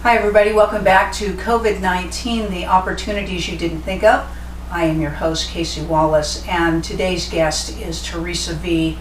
Hi everybody, welcome back to COVID-19, the opportunities you didn't think of. I am your host, Casey Wallace, and today's guest is Theresa Vee.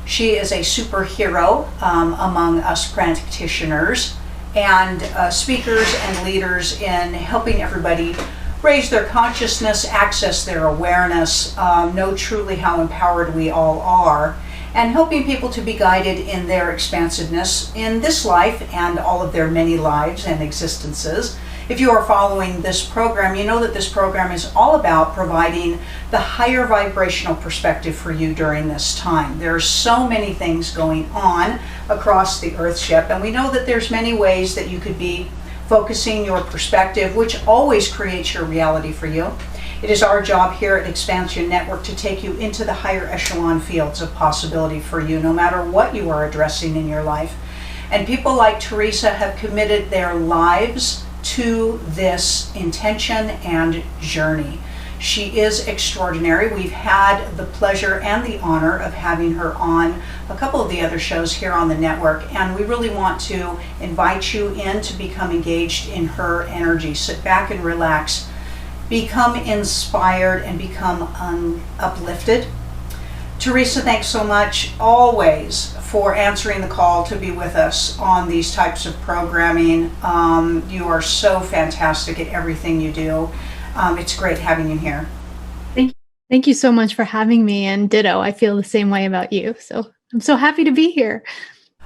She is a superhero among us practitioners and speakers and leaders in helping everybody raise their consciousness, access their awareness, know truly how empowered we all are, and helping people to be guided in their expansiveness in this life and all of their many lives and existences. If you are following this program, you know that this program is all about providing the higher vibrational perspective for you during this time. There are so many things going on across the Earthship, and we know that there's many ways that you could be focusing your perspective, which always creates your reality for you. It is our job here at Xpnsion Network to take you into the higher echelon fields of possibility for you, no matter what you are addressing in your life. And people like Theresa have committed their lives to this intention and journey. She is extraordinary. We've had the pleasure and the honor of having her on a couple of the other shows here on the network, and we really want to invite you in to become engaged in her energy. Sit back and relax. Become inspired and become uplifted. Theresa, thanks so much always for answering the call to be with us on these types of programming. You are so fantastic at everything you do. It's great having you here. Thank you so much for having me, and ditto. I feel the same way about you. So I'm so happy to be here.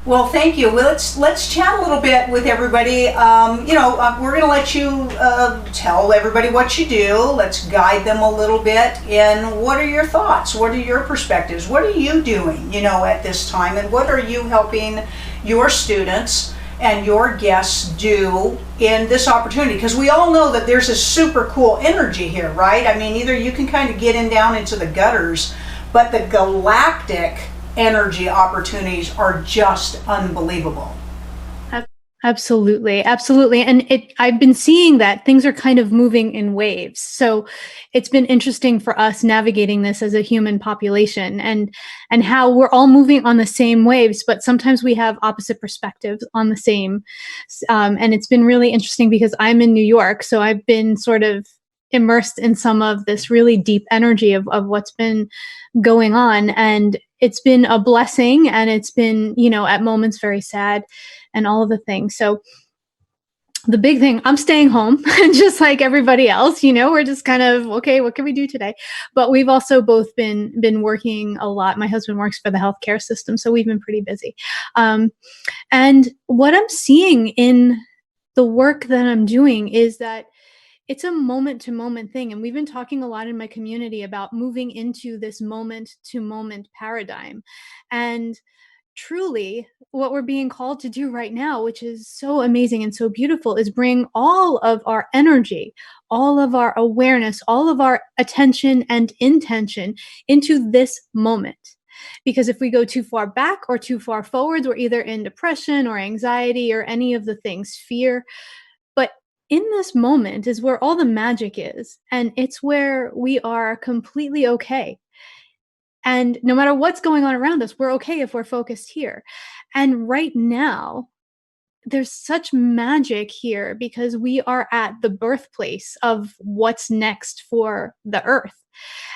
Well, thank you. Well, let's chat a little bit with everybody. We're going to let you tell everybody what you do. Let's guide them a little bit in what are your thoughts? What are your perspectives? What are you doing, at this time? And what are you helping your students and your guests do in this opportunity? Because we all know that there's a super cool energy here, right? I mean, either you can kind of get down into the gutters, but the galactic energy opportunities are just unbelievable. Absolutely. And I've been seeing that things are kind of moving in waves. So it's been interesting for us navigating this as a human population and how we're all moving on the same waves, but sometimes we have opposite perspectives on the same. And it's been really interesting because I'm in New York, so I've been sort of immersed in some of this really deep energy of what's been going on. And it's been a blessing, and it's been, at moments very sad and all of the things. So the big thing, I'm staying home just like everybody else, we're just kind of, okay, what can we do today? But we've also both been working a lot. My husband works for the healthcare system, so we've been pretty busy. And what I'm seeing in the work that I'm doing is that it's a moment-to-moment thing. And we've been talking a lot in my community about moving into this moment-to-moment paradigm. And truly, what we're being called to do right now, which is so amazing and so beautiful, is bring all of our energy, all of our awareness, all of our attention and intention into this moment. Because if we go too far back or too far forwards, we're either in depression or anxiety or any of the things, fear. But in this moment is where all the magic is, and it's where we are completely okay. And no matter what's going on around us, we're okay if we're focused here. And right now, there's such magic here because we are at the birthplace of what's next for the earth.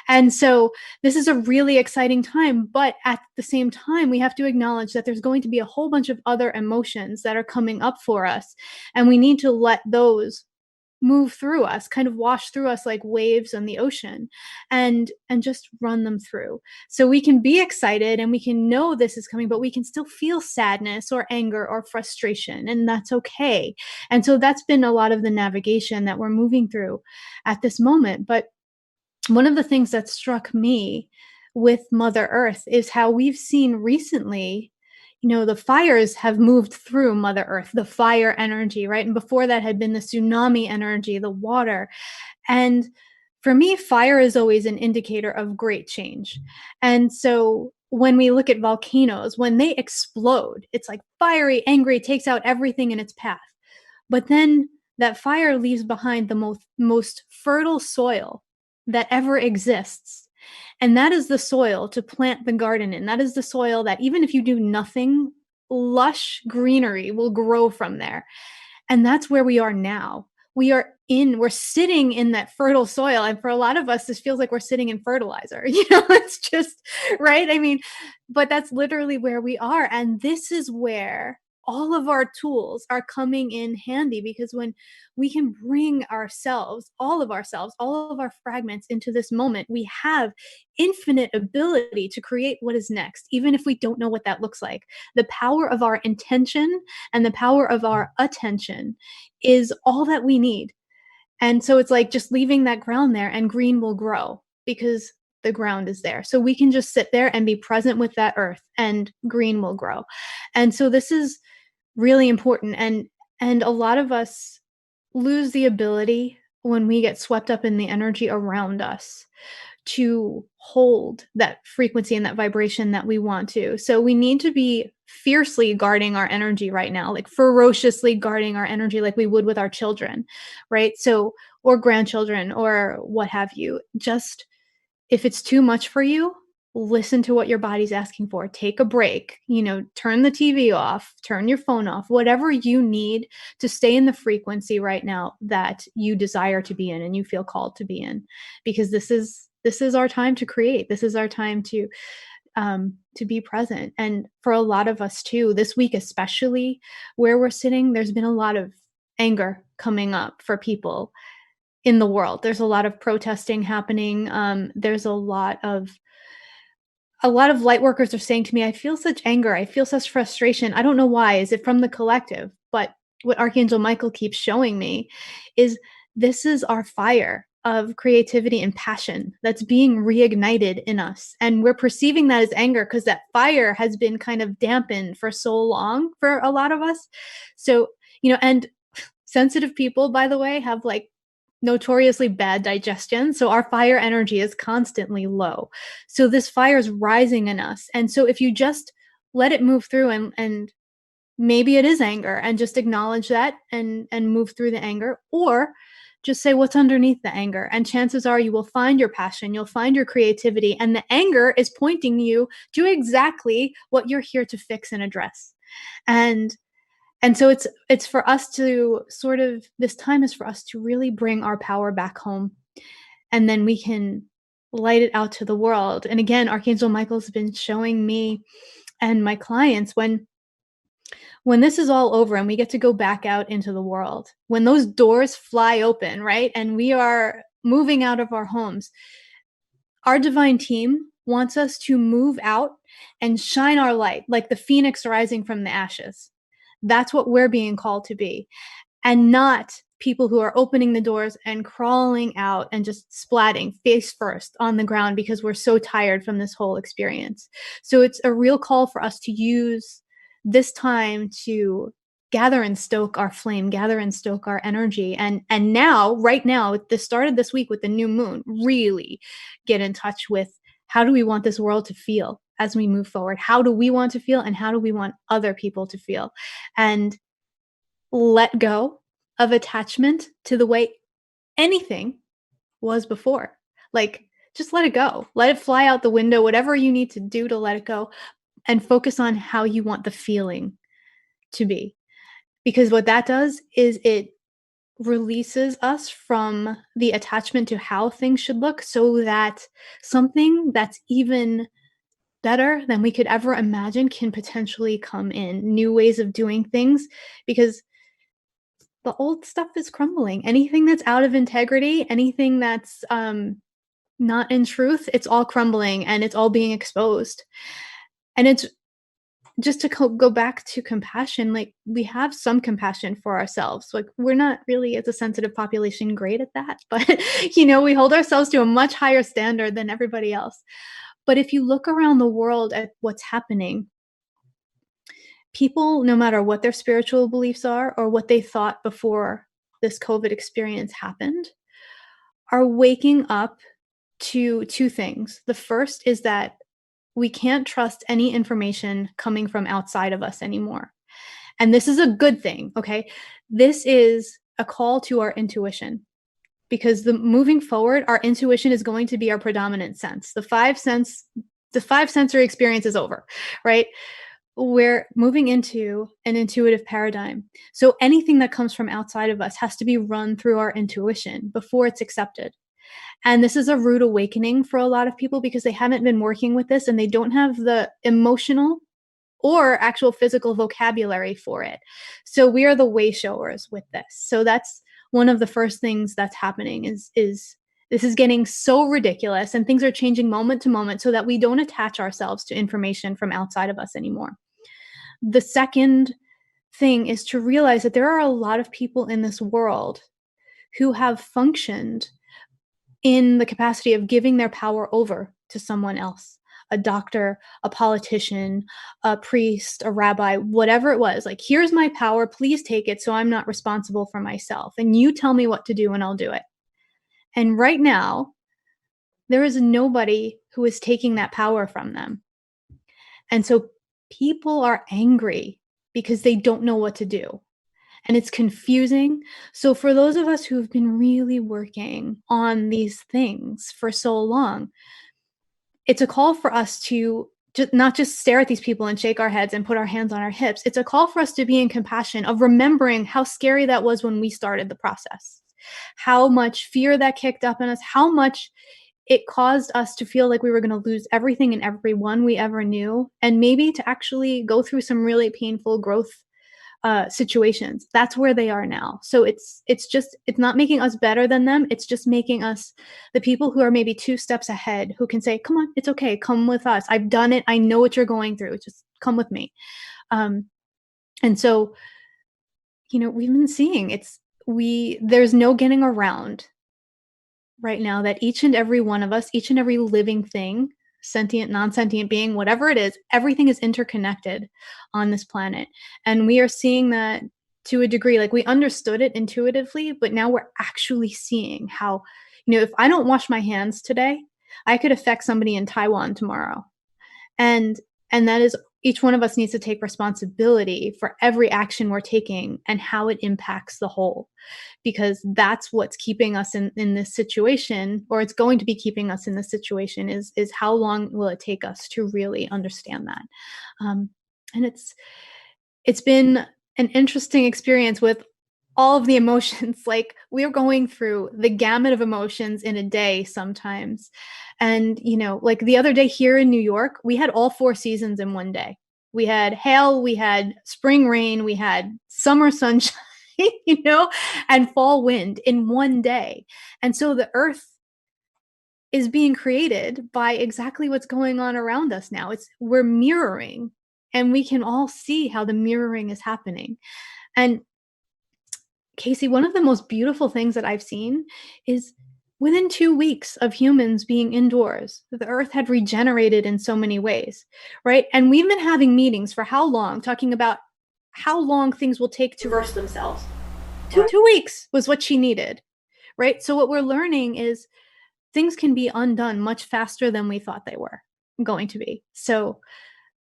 And so this is a really exciting time, but at the same time, we have to acknowledge that there's going to be a whole bunch of other emotions that are coming up for us, and we need to let those move through us, kind of wash through us like waves on the ocean, and just run them through. So we can be excited and we can know this is coming, but we can still feel sadness or anger or frustration, and that's okay. And so that's been a lot of the navigation that we're moving through at this moment. But one of the things that struck me with Mother Earth is how we've seen recently, the fires have moved through Mother Earth, the fire energy, right? And before that had been the tsunami energy, the water. And for me, fire is always an indicator of great change. And so when we look at volcanoes, when they explode, it's like fiery, angry, takes out everything in its path. But then that fire leaves behind the most fertile soil that ever exists. And that is the soil to plant the garden in. That is the soil that even if you do nothing, lush greenery will grow from there. And that's where we are now. We're sitting in that fertile soil. And for a lot of us, this feels like we're sitting in fertilizer. It's just, right? I mean, but that's literally where we are. And this is where all of our tools are coming in handy, because when we can bring ourselves, all of our fragments into this moment, we have infinite ability to create what is next, even if we don't know what that looks like. The power of our intention and the power of our attention is all that we need. And so it's like just leaving that ground there, and green will grow because the ground is there. So we can just sit there and be present with that earth, and green will grow. And so this is really important. And a lot of us lose the ability, when we get swept up in the energy around us, to hold that frequency and that vibration that we want to. So we need to be fiercely guarding our energy right now, like ferociously guarding our energy, like we would with our children, right? So, or grandchildren, or what have you. Just, if it's too much for you, listen to what your body's asking for. Take a break, turn the TV off, turn your phone off, whatever you need to stay in the frequency right now that you desire to be in and you feel called to be in. Because this is our time to create. This is our time to be present. And for a lot of us too, this week especially, where we're sitting, there's been a lot of anger coming up for people in the world. There's a lot of protesting happening. There's a lot of light workers are saying to me, I feel such anger. I feel such frustration. I don't know why. Is it from the collective? But what Archangel Michael keeps showing me is this is our fire of creativity and passion that's being reignited in us. And we're perceiving that as anger because that fire has been kind of dampened for so long for a lot of us. So, and sensitive people, by the way, have like notoriously bad digestion. So our fire energy is constantly low. So this fire is rising in us. And so if you just let it move through, and maybe it is anger, and just acknowledge that and move through the anger, or just say what's underneath the anger. And chances are you will find your passion, you'll find your creativity, and the anger is pointing you to exactly what you're here to fix and address. And so it's for us to sort of, this time is for us to really bring our power back home, and then we can light it out to the world. And again, Archangel Michael's been showing me and my clients, when this is all over and we get to go back out into the world, when those doors fly open, right? And we are moving out of our homes, our divine team wants us to move out and shine our light like the phoenix rising from the ashes. That's what we're being called to be, and not people who are opening the doors and crawling out and just splatting face first on the ground because we're so tired from this whole experience. So it's a real call for us to use this time to gather and stoke our flame, gather and stoke our energy. And now, right now, this started this week with the new moon, really get in touch with, how do we want this world to feel as we move forward? How do we want to feel, and how do we want other people to feel? And let go of attachment to the way anything was before. Like, just let it go. Let it fly out the window, whatever you need to do to let it go, and focus on how you want the feeling to be. Because what that does is it releases us from the attachment to how things should look, so that something that's even better than we could ever imagine can potentially come in. New ways of doing things, because the old stuff is crumbling. Anything that's out of integrity, anything that's not in truth, it's all crumbling and it's all being exposed. And it's just to go back to compassion, like, we have some compassion for ourselves. Like, we're not really, as a sensitive population, great at that, but we hold ourselves to a much higher standard than everybody else. But if you look around the world at what's happening, people, no matter what their spiritual beliefs are or what they thought before this COVID experience happened, are waking up to two things. The first is that we can't trust any information coming from outside of us anymore. And this is a good thing, okay? This is a call to our intuition, because moving forward, our intuition is going to be our predominant sense. The five sensory experience is over, right? we're moving into an intuitive paradigm. So anything that comes from outside of us has to be run through our intuition before it's accepted. And this is a rude awakening for a lot of people because they haven't been working with this and they don't have the emotional or actual physical vocabulary for it. So we are the way showers with this. So that's one of the first things that's happening is this is getting so ridiculous and things are changing moment to moment so that we don't attach ourselves to information from outside of us anymore. The second thing is to realize that there are a lot of people in this world who have functioned in the capacity of giving their power over to someone else, a doctor, a politician, a priest, a rabbi, whatever it was. Like, here's my power, please take it so I'm not responsible for myself. And you tell me what to do and I'll do it. And right now, there is nobody who is taking that power from them. And so people are angry because they don't know what to do. And it's confusing. So for those of us who've been really working on these things for so long, it's a call for us to not just stare at these people and shake our heads and put our hands on our hips. It's a call for us to be in compassion of remembering how scary that was when we started the process, how much fear that kicked up in us, how much it caused us to feel like we were going to lose everything and everyone we ever knew, and maybe to actually go through some really painful growth situations. That's where they are now. So it's not making us better than them. It's just making us the people who are maybe 2 steps ahead, who can say, come on, it's okay. Come with us. I've done it. I know what you're going through. Just come with me. And so, we've been seeing there's no getting around right now that each and every one of us, each and every living thing, sentient, non-sentient being, whatever it is, everything is interconnected on this planet. And we are seeing that to a degree. Like, we understood it intuitively, but now we're actually seeing how, if I don't wash my hands today, I could affect somebody in Taiwan tomorrow. And that is, each one of us needs to take responsibility for every action we're taking and how it impacts the whole, because that's what's keeping us in this situation, or it's going to be keeping us in this situation, is how long will it take us to really understand that. And it's been an interesting experience with all of the emotions. Like, we're going through the gamut of emotions in a day sometimes. And, like the other day here in New York, we had all 4 seasons in one day. We had hail, we had spring rain, we had summer sunshine, and fall wind in one day. And so the earth is being created by exactly what's going on around us now. We're mirroring, and we can all see how the mirroring is happening. And Casey, one of the most beautiful things that I've seen is within 2 weeks of humans being indoors, the earth had regenerated in so many ways, right? And we've been having meetings for how long, talking about how long things will take to reverse themselves. 2 weeks was what she needed, right? So what we're learning is things can be undone much faster than we thought they were going to be. So,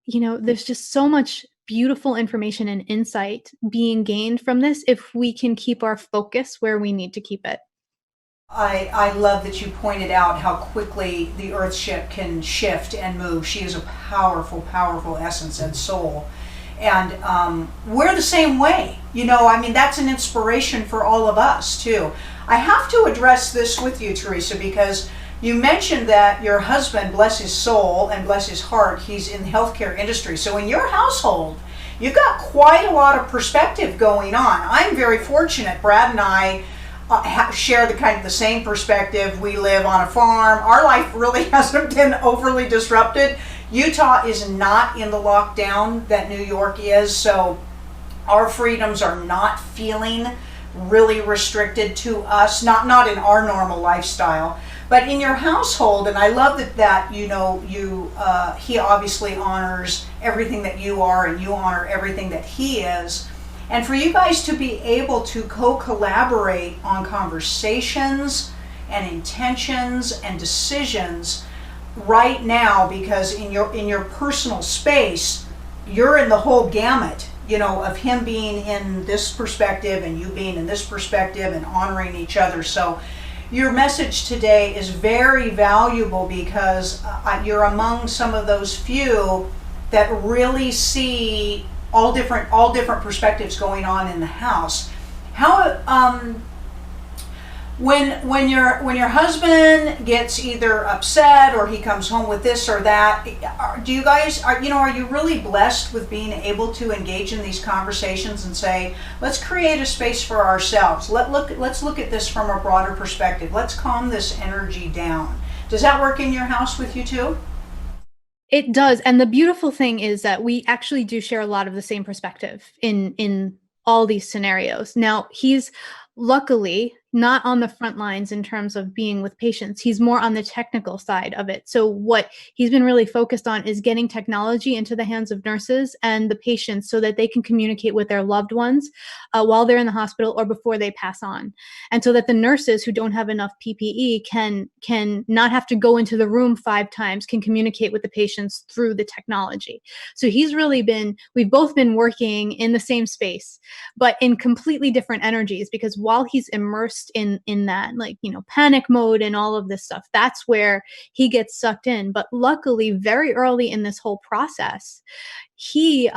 there's just so much beautiful information and insight being gained from this if we can keep our focus where we need to keep it. I love that you pointed out how quickly the earth ship can shift and move. She is a powerful, powerful essence and soul. And we're the same way. That's an inspiration for all of us too. I have to address this with you, Theresa, because you mentioned that your husband, bless his soul and bless his heart, he's in the healthcare industry. So in your household, you've got quite a lot of perspective going on. I'm very fortunate. Brad and I share the same perspective. We live on a farm. Our life really hasn't been overly disrupted. Utah is not in the lockdown that New York is, so our freedoms are not feeling really restricted to us, not in our normal lifestyle. But in your household, and I love that he obviously honors everything that you are, and you honor everything that he is. And for you guys to be able to co-collaborate on conversations and intentions and decisions right now, because in your personal space, you're in the whole gamut, of him being in this perspective and you being in this perspective and honoring each other. So your message today is very valuable because you're among some of those few that really see all different perspectives going on in the house. How when your husband gets either upset or he comes home with this or that, do you guys are you really blessed with being able to engage in these conversations and say, let's create a space for ourselves. Let's look at this from a broader perspective. Let's calm this energy down. Does that work in your house with you too? It does. And the beautiful thing is that we actually do share a lot of the same perspective in all these scenarios. Now, he's luckily not on the front lines in terms of being with patients. He's more on the technical side of it. So what he's been really focused on is getting technology into the hands of nurses and the patients so that they can communicate with their loved ones while they're in the hospital or before they pass on. And so that the nurses who don't have enough PPE can not have to go into the room 5 times, can communicate with the patients through the technology. So we've both been working in the same space, but in completely different energies, because while he's immersed in that, like, panic mode and all of this stuff, that's where he gets sucked in. But luckily, very early in this whole process, he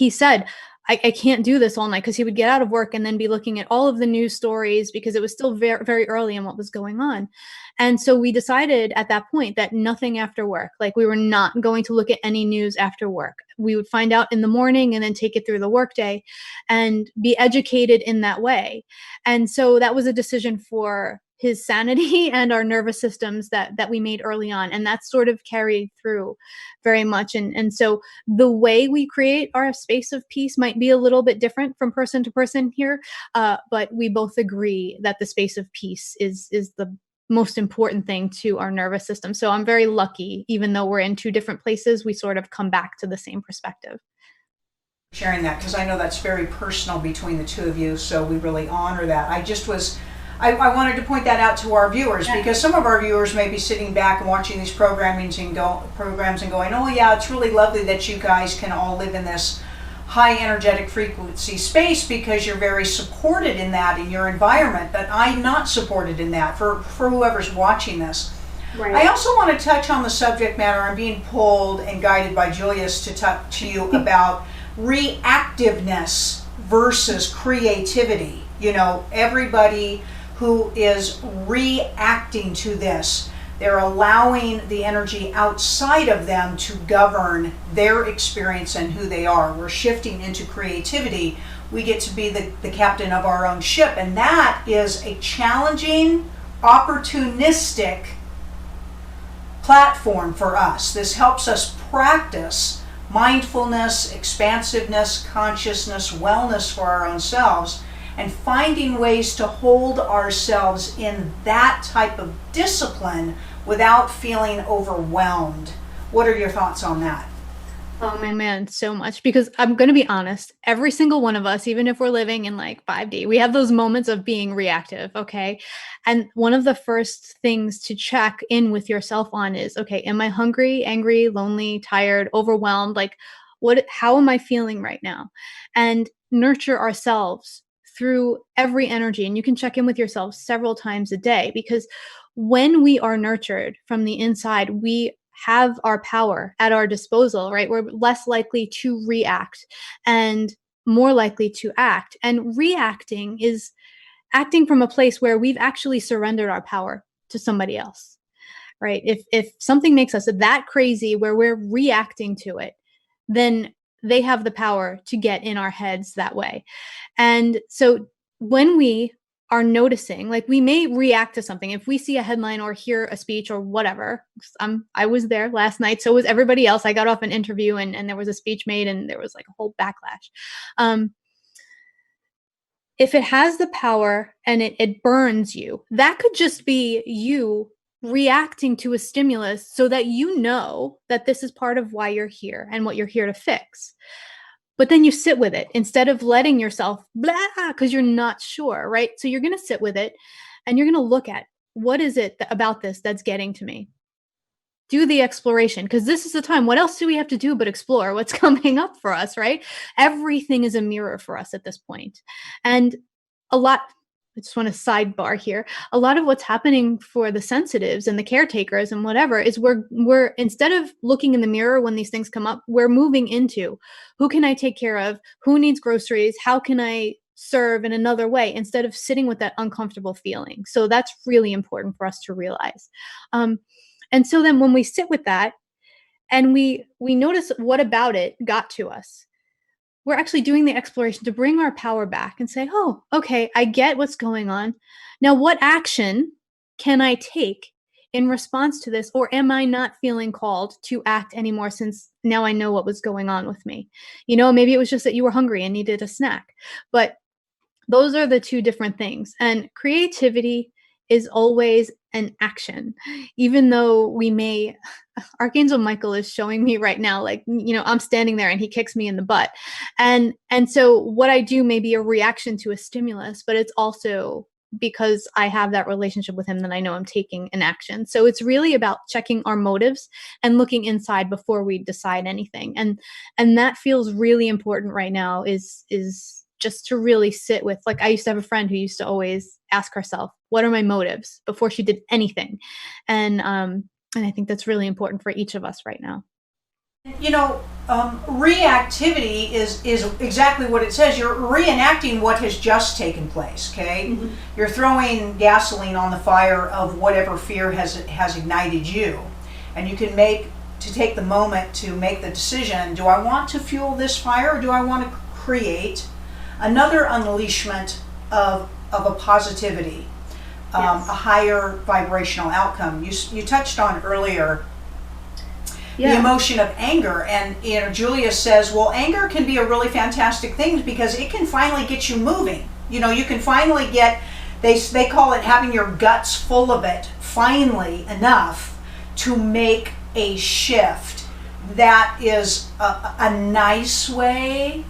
said, I can't do this all night, because he would get out of work and then be looking at all of the news stories, because it was still very, very early in what was going on. And so we decided at that point that nothing after work, like we were not going to look at any news after work. We would find out in the morning and then take it through the workday and be educated in that way. And so that was a decision for his sanity and our nervous systems that we made early on. And that sort of carried through very much. And so the way we create our space of peace might be a little bit different from person to person here. But we both agree that the space of peace is the most important thing to our nervous system. So I'm very lucky, even though we're in 2 different places, we sort of come back to the same perspective. Sharing that, because I know that's very personal between the 2 of you, so we really honor that. I wanted to point that out to our viewers, because some of our viewers may be sitting back and watching these programs and going, oh yeah, it's really lovely that you guys can all live in this high energetic frequency space because you're very supported in that in your environment, but I'm not supported in that for whoever's watching this. Right. I also want to touch on the subject matter. I'm being pulled and guided by Julius to talk to you about reactiveness versus creativity. Everybody who is reacting to this, they're allowing the energy outside of them to govern their experience and who they are. We're shifting into creativity. We get to be the captain of our own ship, and that is a challenging, opportunistic platform for us. This helps us practice mindfulness, expansiveness, consciousness, wellness for our own selves, and finding ways to hold ourselves in that type of discipline without feeling overwhelmed. What are your thoughts on that? Oh my man, so much. Because I'm going to be honest, every single one of us, even if we're living in like 5D, we have those moments of being reactive, okay? And one of the first things to check in with yourself on is, okay, am I hungry, angry, lonely, tired, overwhelmed? Like, how am I feeling right now? And nurture ourselves through every energy. And you can check in with yourself several times a day, because when we are nurtured from the inside, we have our power at our disposal, right? We're less likely to react and more likely to act. And reacting is acting from a place where we've actually surrendered our power to somebody else, right? If something makes us that crazy where we're reacting to it, then they have the power to get in our heads that way. And so when we are noticing, like, we may react to something if we see a headline or hear a speech or whatever. I was there last night, so was everybody else. I got off an interview and there was a speech made and there was like a whole backlash. If it has the power and it burns you, that could just be you reacting to a stimulus so that you know that this is part of why you're here and what you're here to fix. But then you sit with it instead of letting yourself blah, because you're not sure, right? So you're going to sit with it and you're going to look at, what is it about this that's getting to me? Do the exploration, because this is the time. What else do we have to do but explore what's coming up for us, right? Everything is a mirror for us at this point. And a lot I just want to sidebar here. A lot of what's happening for the sensitives and the caretakers and whatever is we're instead of looking in the mirror when these things come up, we're moving into who can I take care of? Who needs groceries? How can I serve in another way instead of sitting with that uncomfortable feeling? So that's really important for us to realize. And so then when we sit with that and we notice what about it got to us, we're actually doing the exploration to bring our power back and say, oh, okay, I get what's going on. Now, what action can I take in response to this? Or am I not feeling called to act anymore since now I know what was going on with me? Maybe it was just that you were hungry and needed a snack. But those are the two different things. And creativity is always an action, even though we may. Archangel Michael is showing me right now, like, I'm standing there and he kicks me in the butt. And so what I do may be a reaction to a stimulus, but it's also because I have that relationship with him that I know I'm taking an action. So it's really about checking our motives and looking inside before we decide anything. And that feels really important right now is just to really sit with, like, I used to have a friend who used to always ask herself, what are my motives before she did anything? And I think that's really important for each of us right now. Reactivity is exactly what it says. You're reenacting what has just taken place, okay? Mm-hmm. You're throwing gasoline on the fire of whatever fear has ignited you. And you can take the moment to make the decision, do I want to fuel this fire or do I want to create another unleashment of a positivity? Yes. A higher vibrational outcome. You touched on earlier the emotion of anger, and Julia says, well, anger can be a really fantastic thing because it can finally get you moving. You can finally get, they call it having your guts full of it finally enough to make a shift. That is a nice way,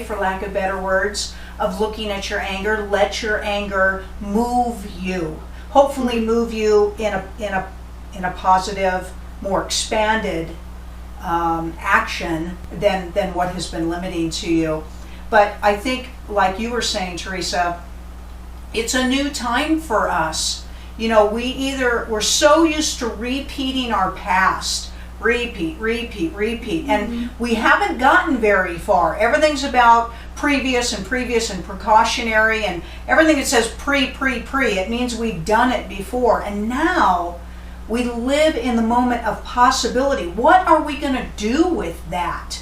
for lack of better words, of looking at your anger. Let your anger move you. Hopefully move you in a positive, more expanded action than what has been limiting to you. But I think, like you were saying, Theresa, it's a new time for us. We're so used to repeating our past. Repeat. And we haven't gotten very far. Everything's about previous and precautionary, and everything that says pre, it means we've done it before. And now we live in the moment of possibility. What are we going to do with that?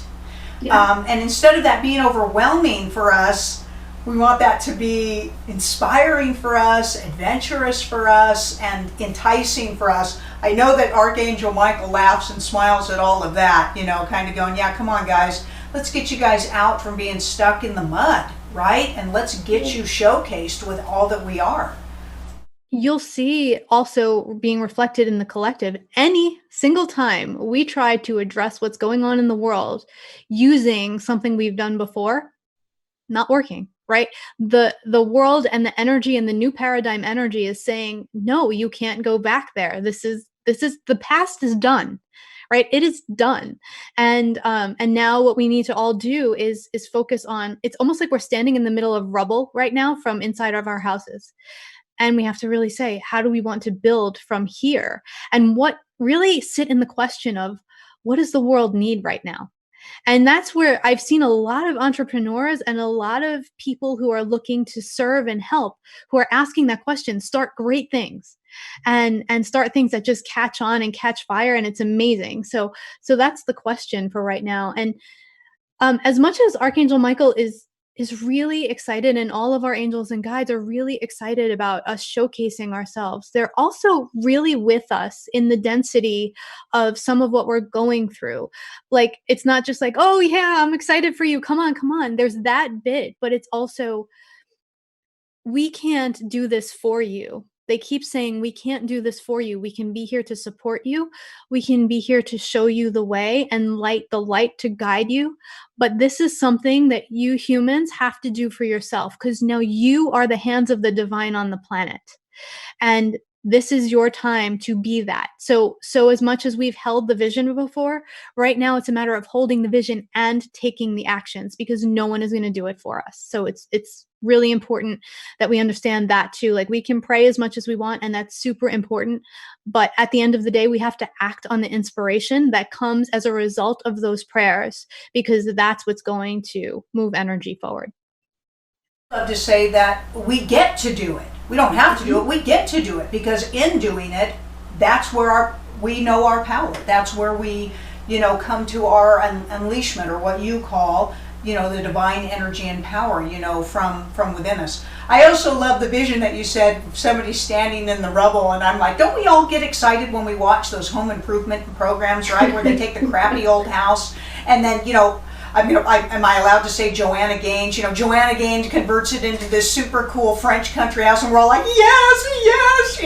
Yeah. And instead of that being overwhelming for us, we want that to be inspiring for us, adventurous for us, and enticing for us. I know that Archangel Michael laughs and smiles at all of that, kind of going, yeah, come on, guys. Let's get you guys out from being stuck in the mud, right? And let's get you showcased with all that we are. You'll see also being reflected in the collective. Any single time we try to address what's going on in the world using something we've done before, not working. Right? The world and the energy and the new paradigm energy is saying, no, you can't go back there. This is the past is done, right? It is done. And now what we need to all do is focus on, it's almost like we're standing in the middle of rubble right now from inside of our houses. And we have to really say, how do we want to build from here? And what really sit in the question of, what does the world need right now? And that's where I've seen a lot of entrepreneurs and a lot of people who are looking to serve and help, who are asking that question, start great things and start things that just catch on and catch fire. And it's amazing. So that's the question for right now. And as much as Archangel Michael is really excited, and all of our angels and guides are really excited about us showcasing ourselves, they're also really with us in the density of some of what we're going through. Like, it's not just like, oh yeah, I'm excited for you, come on. There's that bit, but it's also, we can't do this for you. They keep saying, we can't do this for you. We can be here to support you. We can be here to show you the way and light the light to guide you. But this is something that you humans have to do for yourself, because now you are the hands of the divine on the planet. And this is your time to be that. So as much as we've held the vision before, right now it's a matter of holding the vision and taking the actions, because no one is going to do it for us. So it's really important that we understand that too. Like, we can pray as much as we want, and that's super important, but at the end of the day, we have to act on the inspiration that comes as a result of those prayers, because that's what's going to move energy forward. I love to say that we get to do it. We don't have to do it. We get to do it, because in doing it, that's where we know our power. That's where we, come to our unleashment, or what you call, the divine energy and power, from within us. I also love the vision that you said, somebody standing in the rubble, and I'm like, don't we all get excited when we watch those home improvement programs, right? Where they take the crappy old house and then, am I allowed to say Joanna Gaines? Joanna Gaines converts it into this super cool French country house, and we're all like, yes,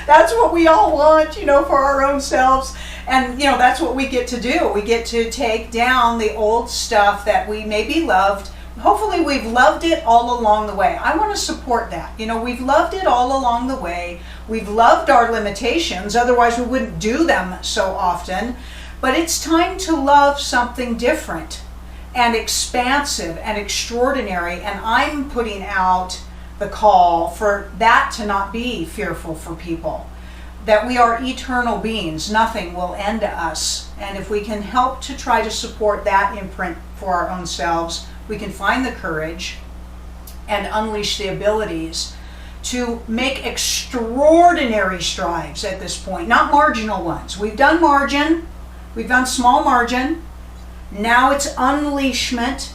that's what we all want, for our own selves. And, that's what we get to do. We get to take down the old stuff that we maybe loved. Hopefully we've loved it all along the way. I want to support that. We've loved it all along the way. We've loved our limitations. Otherwise we wouldn't do them so often. But it's time to love something different and expansive and extraordinary, and I'm putting out the call for that to not be fearful for people, that we are eternal beings, nothing will end us, and if we can help to try to support that imprint for our own selves, we can find the courage and unleash the abilities to make extraordinary strides at this point, not marginal ones. We've done margin, we've done small margin. Now it's unleashment,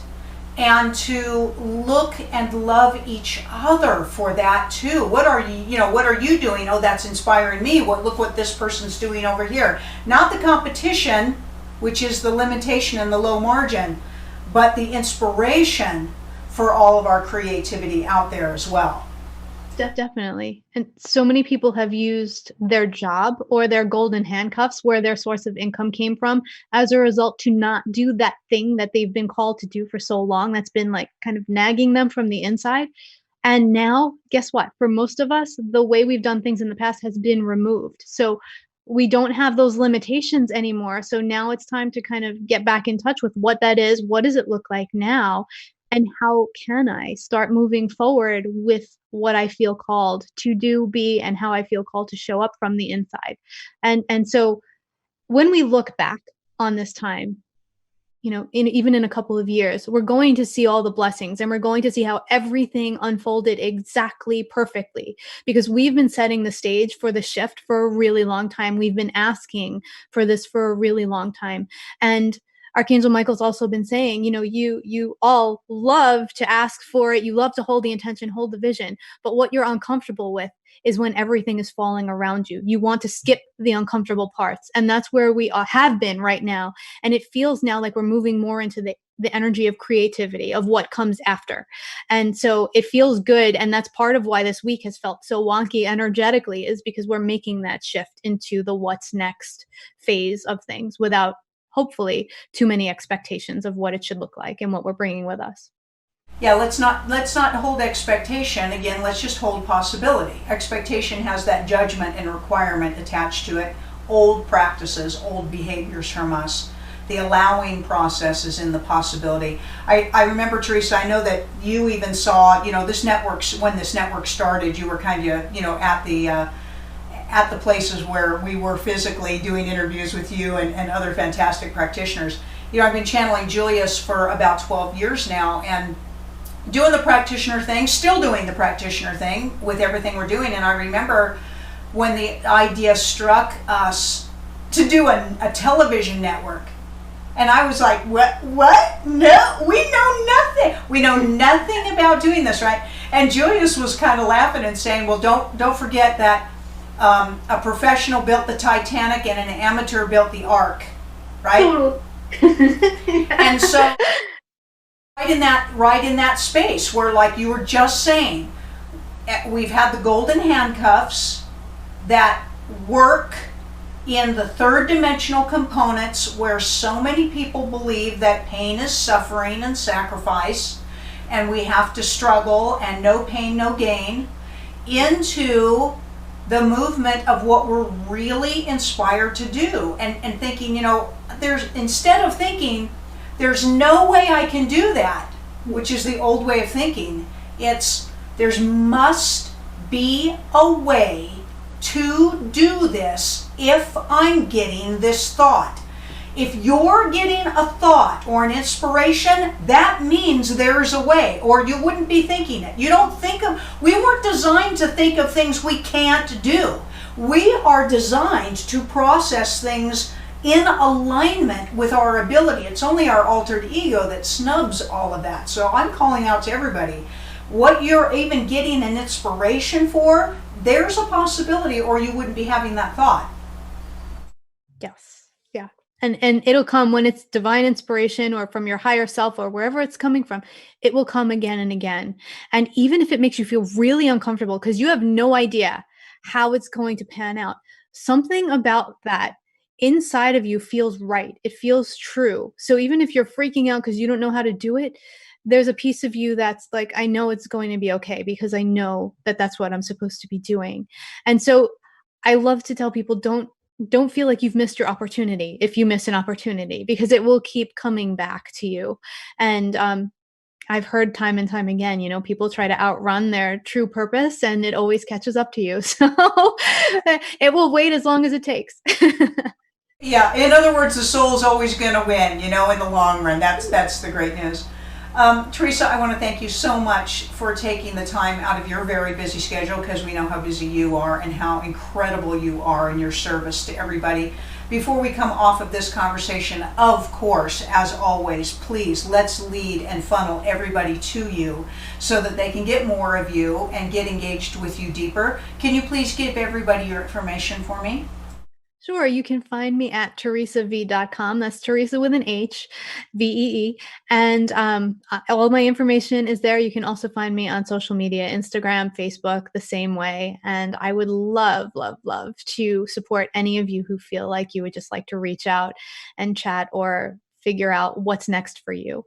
and to look and love each other for that too. What are you doing? Oh, that's inspiring me. Look what this person's doing over here. Not the competition, which is the limitation and the low margin, but the inspiration for all of our creativity out there as well. Definitely. And so many people have used their job or their golden handcuffs, where their source of income came from, as a result to not do that thing that they've been called to do for so long, that's been like kind of nagging them from the inside. And now, guess what? For most of us, the way we've done things in the past has been removed. So we don't have those limitations anymore. So now it's time to kind of get back in touch with what that is. What does it look like now? And how can I start moving forward with what I feel called to do, be, and how I feel called to show up from the inside? And so when we look back on this time, even in a couple of years, we're going to see all the blessings, and we're going to see how everything unfolded exactly perfectly, because we've been setting the stage for the shift for a really long time. We've been asking for this for a really long time. And Archangel Michael's also been saying, you all love to ask for it. You love to hold the intention, hold the vision. But what you're uncomfortable with is when everything is falling around you. You want to skip the uncomfortable parts. And that's where we have been right now. And it feels now like we're moving more into the energy of creativity, of what comes after. And so it feels good. And that's part of why this week has felt so wonky energetically, is because we're making that shift into the what's next phase of things, without hopefully too many expectations of what it should look like and what we're bringing with us. Yeah, let's not hold expectation. Again, let's just hold possibility. Expectation has that judgment and requirement attached to it. Old practices, old behaviors from us. The allowing process is in the possibility. I remember, Theresa, I know that you even saw, this network, when this network started, you were kind of, at the places where we were physically doing interviews with you and other fantastic practitioners. I've been channeling Julius for about 12 years now, and doing the practitioner thing, still doing the practitioner thing with everything we're doing. And I remember when the idea struck us to do a television network. And I was like, what? No, we know nothing. We know nothing about doing this, right? And Julius was kind of laughing and saying, well, don't forget that a professional built the Titanic and an amateur built the Ark, right? And so right in that space where, like you were just saying, we've had the golden handcuffs that work in the third dimensional components, where so many people believe that pain is suffering and sacrifice, and we have to struggle, and no pain, no gain, into the movement of what we're really inspired to do, and thinking, there's, instead of thinking, there's no way I can do that, which is the old way of thinking, it's, there's must be a way to do this if I'm getting this thought. If you're getting a thought or an inspiration, that means there's a way, or you wouldn't be thinking it. You don't think of, we weren't designed to think of things we can't do. We are designed to process things in alignment with our ability. It's only our altered ego that snubs all of that. So I'm calling out to everybody, what you're even getting an inspiration for, there's a possibility, or you wouldn't be having that thought. Yes. Yeah. And it'll come when it's divine inspiration or from your higher self or wherever it's coming from. It will come again and again. And even if it makes you feel really uncomfortable because you have no idea how it's going to pan out, something about that inside of you feels right. It feels true. So even if you're freaking out because you don't know how to do it, there's a piece of you that's like, I know it's going to be okay because I know that that's what I'm supposed to be doing. And so I love to tell people, don't feel like you've missed your opportunity if you miss an opportunity, because it will keep coming back to you. And I've heard time and time again, people try to outrun their true purpose and it always catches up to you. So it will wait as long as it takes. Yeah, in other words, the soul's always going to win, in the long run. That's the great news. Theresa, I want to thank you so much for taking the time out of your very busy schedule, because we know how busy you are and how incredible you are in your service to everybody. Before we come off of this conversation, of course, as always, please, let's lead and funnel everybody to you so that they can get more of you and get engaged with you deeper. Can you please give everybody your information for me? Sure, you can find me at theresavee.com. That's Theresa with an H, Vee. And all my information is there. You can also find me on social media, Instagram, Facebook, the same way. And I would love, love, love to support any of you who feel like you would just like to reach out and chat or figure out what's next for you.